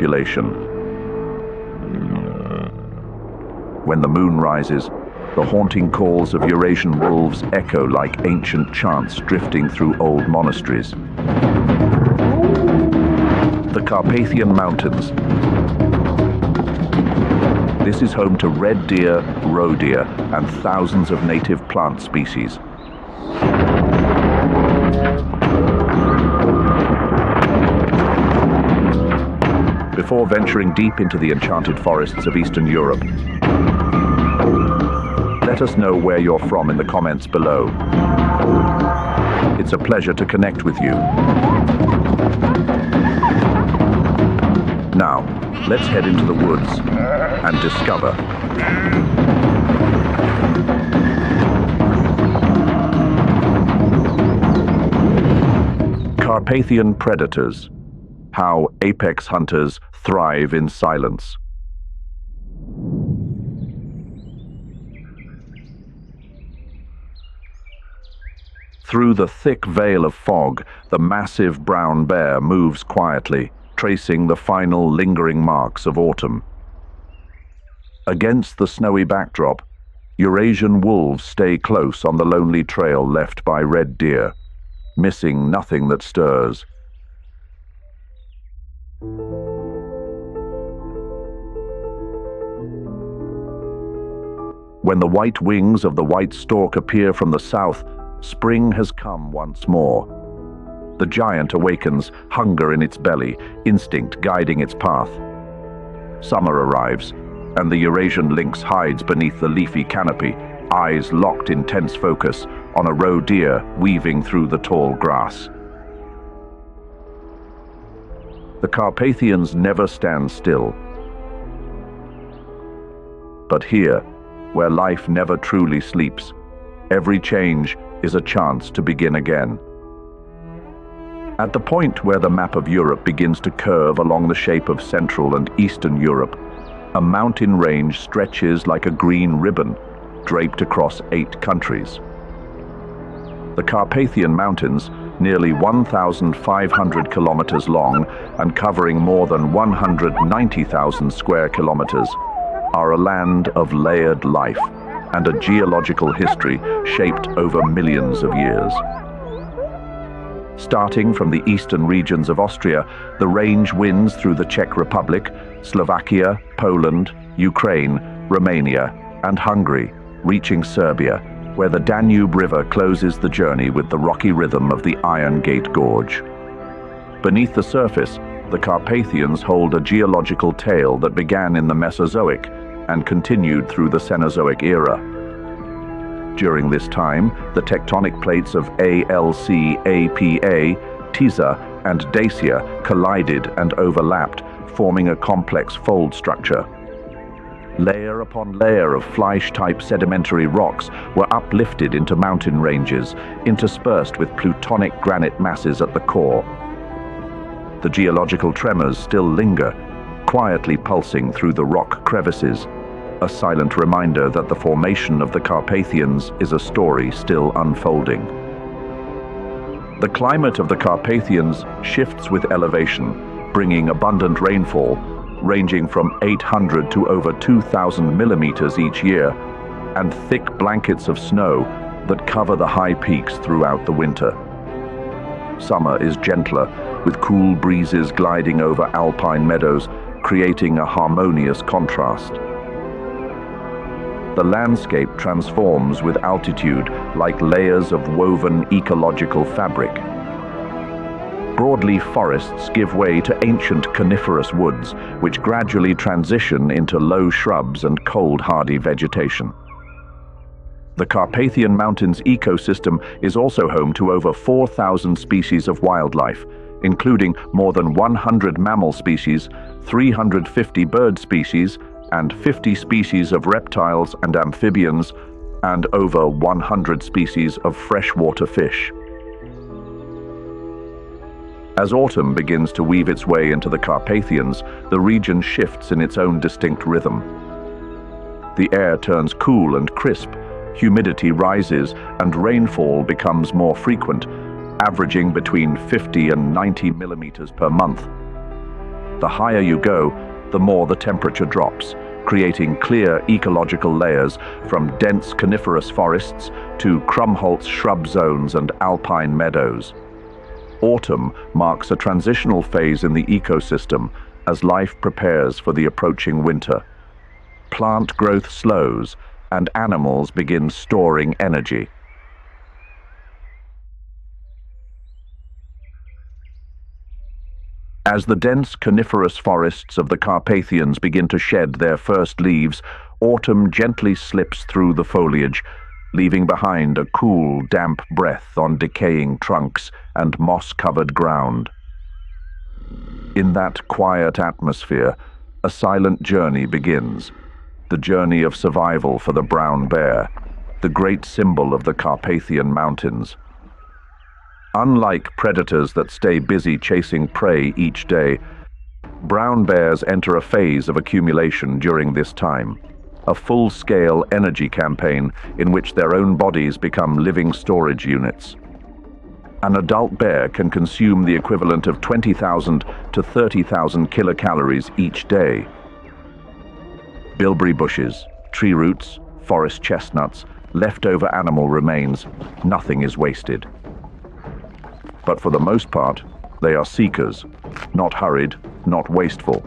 population. When the moon rises, the haunting calls of Eurasian wolves echo like ancient chants drifting through old monasteries. The Carpathian Mountains. This is home to red deer, roe deer, and thousands of native plant species. Before venturing deep into the enchanted forests of Eastern Europe, let us know where you're from in the comments below. It's a pleasure to connect with you. Now, let's head into the woods and discover. Carpathian predators. How apex hunters thrive in silence. Through the thick veil of fog, the massive brown bear moves quietly, tracing the final lingering marks of autumn. Against the snowy backdrop, Eurasian wolves stay close on the lonely trail left by red deer, missing nothing that stirs. When the white wings of the white stork appear from the south, spring has come once more. The giant awakens, hunger in its belly, instinct guiding its path. Summer arrives, and the Eurasian lynx hides beneath the leafy canopy, eyes locked in tense focus on a roe deer weaving through the tall grass. The Carpathians never stand still. But here, where life never truly sleeps, every change is a chance to begin again. At the point where the map of Europe begins to curve along the shape of Central and Eastern Europe, a mountain range stretches like a green ribbon, draped across 8 countries. The Carpathian Mountains, nearly 1,500 kilometers long and covering more than 190,000 square kilometers, are a land of layered life and a geological history shaped over millions of years. Starting from the eastern regions of Austria, the range winds through the Czech Republic, Slovakia, Poland, Ukraine, Romania, and Hungary, reaching Serbia, where the Danube River closes the journey with the rocky rhythm of the Iron Gate Gorge. Beneath the surface, the Carpathians hold a geological tale that began in the Mesozoic and continued through the Cenozoic era. During this time, the tectonic plates of ALC, APA, Tisa, and Dacia collided and overlapped, forming a complex fold structure. Layer upon layer of flysch-type sedimentary rocks were uplifted into mountain ranges, interspersed with plutonic granite masses at the core. The geological tremors still linger, quietly pulsing through the rock crevices, a silent reminder that the formation of the Carpathians is a story still unfolding. The climate of the Carpathians shifts with elevation, bringing abundant rainfall, ranging from 800 to over 2,000 millimeters each year, and thick blankets of snow that cover the high peaks throughout the winter. Summer is gentler, with cool breezes gliding over alpine meadows, creating a harmonious contrast. The landscape transforms with altitude like layers of woven ecological fabric. Broadleaf forests give way to ancient coniferous woods, which gradually transition into low shrubs and cold-hardy vegetation. The Carpathian Mountains ecosystem is also home to over 4,000 species of wildlife, including more than 100 mammal species, 350 bird species, and 50 species of reptiles and amphibians, and over 100 species of freshwater fish. As autumn begins to weave its way into the Carpathians, the region shifts in its own distinct rhythm. The air turns cool and crisp, humidity rises, and rainfall becomes more frequent, averaging between 50 and 90 millimeters per month. The higher you go, the more the temperature drops, creating clear ecological layers from dense coniferous forests to Krumholtz shrub zones and alpine meadows. Autumn marks a transitional phase in the ecosystem as life prepares for the approaching winter. Plant growth slows and animals begin storing energy. As the dense coniferous forests of the Carpathians begin to shed their first leaves, autumn gently slips through the foliage, leaving behind a cool, damp breath on decaying trunks and moss-covered ground. In that quiet atmosphere, a silent journey begins, the journey of survival for the brown bear, the great symbol of the Carpathian Mountains. Unlike predators that stay busy chasing prey each day, brown bears enter a phase of accumulation during this time, a full-scale energy campaign in which their own bodies become living storage units. An adult bear can consume the equivalent of 20,000 to 30,000 kilocalories each day. Bilberry bushes, tree roots, forest chestnuts, leftover animal remains, nothing is wasted. But for the most part, they are seekers, not hurried, not wasteful.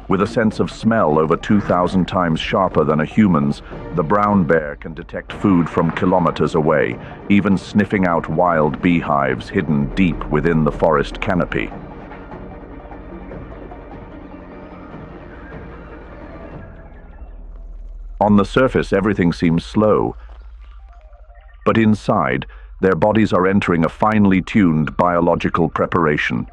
With a sense of smell over 2,000 times sharper than a human's, the brown bear can detect food from kilometers away, even sniffing out wild beehives hidden deep within the forest canopy. On the surface, everything seems slow, but inside, their bodies are entering a finely tuned biological preparation.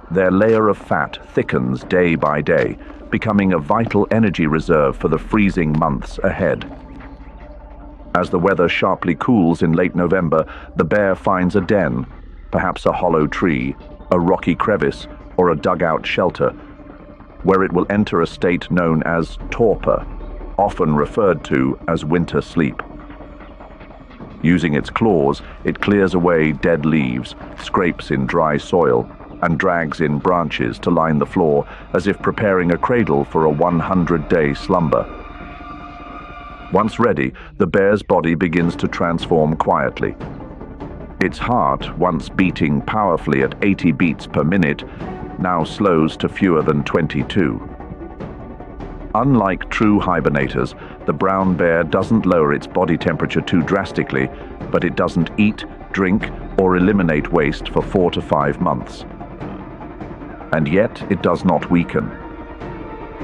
Their layer of fat thickens day by day, becoming a vital energy reserve for the freezing months ahead. As the weather sharply cools in late November, the bear finds a den, perhaps a hollow tree, a rocky crevice, or a dugout shelter, where it will enter a state known as torpor, often referred to as winter sleep. Using its claws, it clears away dead leaves, scrapes in dry soil, and drags in branches to line the floor as if preparing a cradle for a 100-day slumber. Once ready, the bear's body begins to transform quietly. Its heart, once beating powerfully at 80 beats per minute, now slows to fewer than 22. Unlike true hibernators, the brown bear doesn't lower its body temperature too drastically, but it doesn't eat, drink, or eliminate waste for 4 to 5 months. And yet it does not weaken.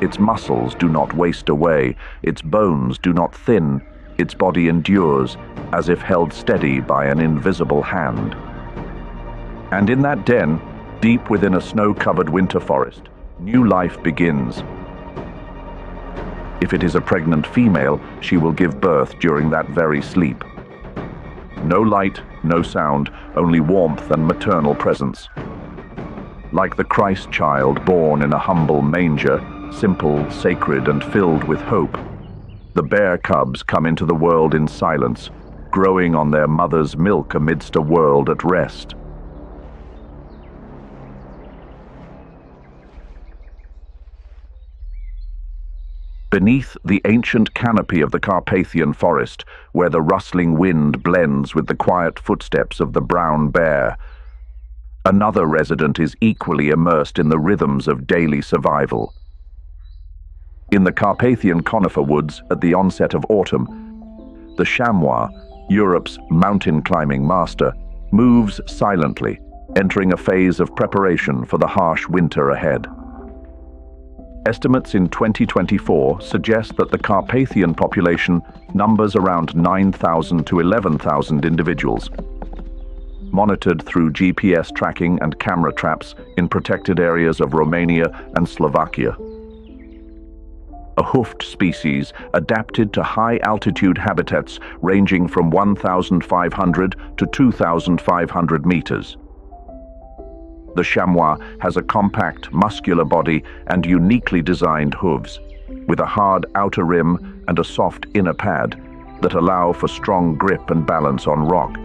Its muscles do not waste away, its bones do not thin, its body endures, as if held steady by an invisible hand. And in that den, deep within a snow-covered winter forest, new life begins. If it is a pregnant female, she will give birth during that very sleep. No light, no sound, only warmth and maternal presence. Like the Christ child born in a humble manger, simple, sacred, and filled with hope, the bear cubs come into the world in silence, growing on their mother's milk amidst a world at rest. Beneath the ancient canopy of the Carpathian forest, where the rustling wind blends with the quiet footsteps of the brown bear, another resident is equally immersed in the rhythms of daily survival. In the Carpathian conifer woods at the onset of autumn, the chamois, Europe's mountain climbing master, moves silently, entering a phase of preparation for the harsh winter ahead. Estimates in 2024 suggest that the Carpathian population numbers around 9,000 to 11,000 individuals, monitored through GPS tracking and camera traps in protected areas of Romania and Slovakia. A hoofed species adapted to high-altitude habitats ranging from 1,500 to 2,500 meters. The chamois has a compact, muscular body and uniquely designed hooves, with a hard outer rim and a soft inner pad that allow for strong grip and balance on rock.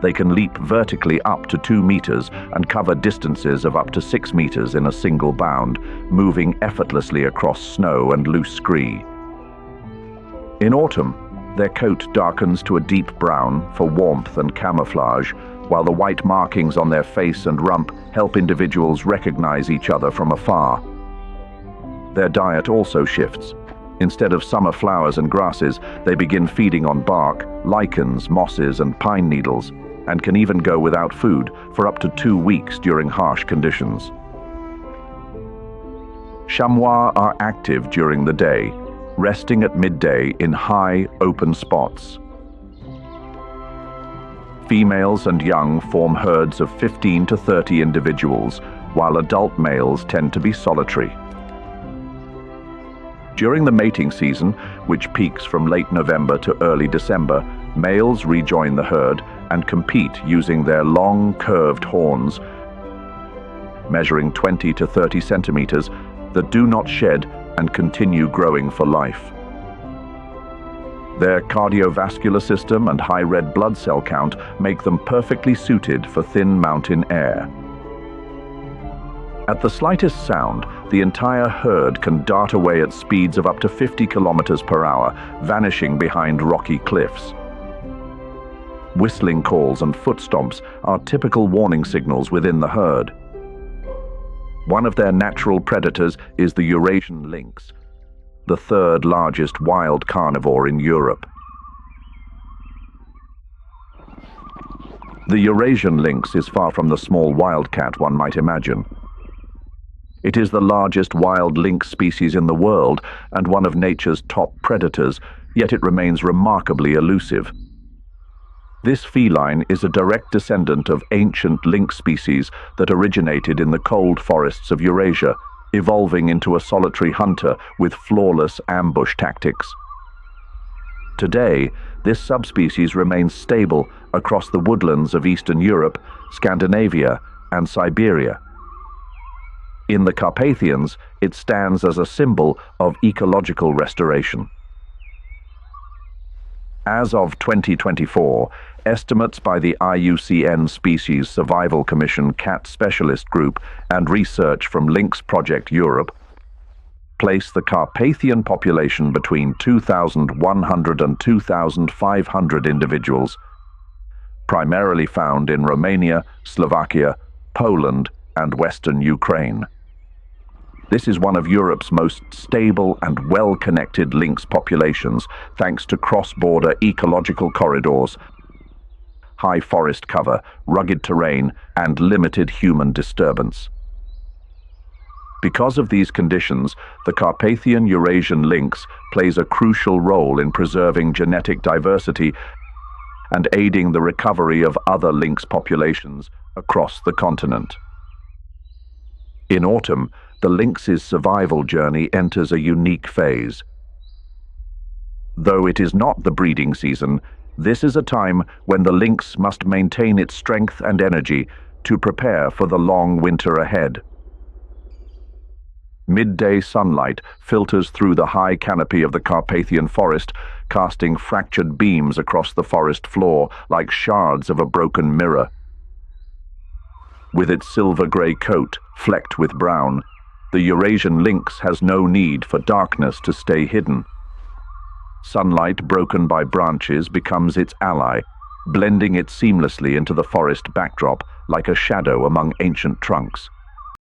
They can leap vertically up to 2 meters and cover distances of up to 6 meters in a single bound, moving effortlessly across snow and loose scree. In autumn, their coat darkens to a deep brown for warmth and camouflage, while the white markings on their face and rump help individuals recognize each other from afar. Their diet also shifts. Instead of summer flowers and grasses, they begin feeding on bark, lichens, mosses, and pine needles, and can even go without food for up to 2 weeks during harsh conditions. Chamois are active during the day, resting at midday in high, open spots. Females and young form herds of 15 to 30 individuals, while adult males tend to be solitary. During the mating season, which peaks from late November to early December, males rejoin the herd and compete using their long, curved horns, measuring 20 to 30 centimeters, that do not shed and continue growing for life. Their cardiovascular system and high red blood cell count make them perfectly suited for thin mountain air. At the slightest sound, the entire herd can dart away at speeds of up to 50 kilometers per hour, vanishing behind rocky cliffs. Whistling calls and foot stomps are typical warning signals within the herd. One of their natural predators is the Eurasian lynx, the third largest wild carnivore in Europe. The Eurasian lynx is far from the small wildcat one might imagine. It is the largest wild lynx species in the world and one of nature's top predators, yet it remains remarkably elusive. This feline is a direct descendant of ancient lynx species that originated in the cold forests of Eurasia, evolving into a solitary hunter with flawless ambush tactics. Today, this subspecies remains stable across the woodlands of Eastern Europe, Scandinavia, and Siberia. In the Carpathians, it stands as a symbol of ecological restoration. As of 2024, estimates by the IUCN Species Survival Commission Cat Specialist Group and research from Lynx Project Europe place the Carpathian population between 2,100 and 2,500 individuals, primarily found in Romania, Slovakia, Poland, and Western Ukraine. This is one of Europe's most stable and well-connected lynx populations, thanks to cross-border ecological corridors, high forest cover, rugged terrain, and limited human disturbance. Because of these conditions, the Carpathian Eurasian lynx plays a crucial role in preserving genetic diversity and aiding the recovery of other lynx populations across the continent. In autumn, the lynx's survival journey enters a unique phase. Though it is not the breeding season, this is a time when the lynx must maintain its strength and energy to prepare for the long winter ahead. Midday sunlight filters through the high canopy of the Carpathian forest, casting fractured beams across the forest floor like shards of a broken mirror. With its silver-gray coat flecked with brown, the Eurasian lynx has no need for darkness to stay hidden. Sunlight broken by branches becomes its ally, blending it seamlessly into the forest backdrop like a shadow among ancient trunks.